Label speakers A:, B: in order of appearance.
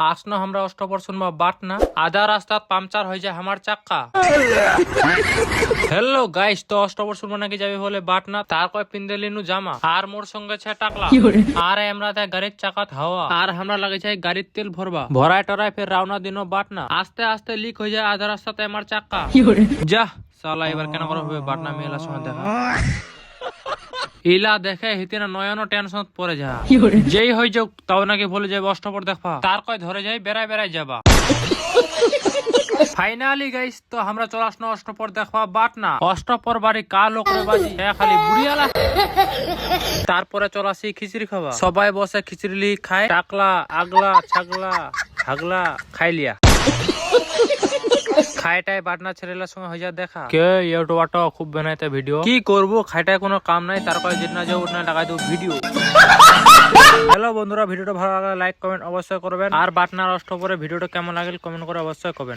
A: আসনো আমরা অষ্টপর শুনবো বাট না আধা রাস্তা পাংচার হয়ে যায় আমার চাক্কা। হ্যালো গাইস, তো অষ্টপর শুনবো নাকি যাবে বলে বাট না তার কয় পিন্দেলিনু জামা আর মোর সঙ্গে ছে টাকলা আর আমরা তাই গাড়ির চাকাত হাওয়া আর আমরা লাগে চাই গাড়ির তেল ভরবা ভরায় টরায় ফের রাওনা দিনও বাট না আস্তে আস্তে লিক হয়ে যায় আধা রাস্তাতে আমার চাক্কা। যা সালা এবার কেন করা হবে বাট না মেলার সময় দেখা ইলা দেখে হিতিনা নয়নো টেনশন পড়ে যা যেই হই যাও তাও নাকি বলে যাবে অষ্টপর দেখবা তার কয় ধরে যাই বেড়ায় বেড়ায় যাবা। ফাইনালি গাইস তো আমরা চলে আসনো অষ্টপর দেখবা বাট না অষ্টপর বাড়ি কা লোক রে বাজি খালি বুড়িয়ালা। তারপরে চলে আসি খিচুড়ি খাওয়া সবাই বসে খিচুড়ি খায় টাকলা আগলা ছাগলা হাগলা খাইলিয়া খাইটাই বাটনা ছেলেলার সঙ্গে হয়ে যা দেখা কে ইউটিউবারটা খুব বানাইতে ভিডিও কি করবো খাইটায় কোনো কাম নাই তার কয় যেদিন যাও ওটা লাগাই দেবো ভিডিও। হ্যালো বন্ধুরা, ভিডিওটা ভালো লাগলে লাইক কমেন্ট অবশ্যই করবেন আর বাটনার অষ্টপরে ভিডিওটা কেমন লাগলে কমেন্ট করে অবশ্যই করবেন।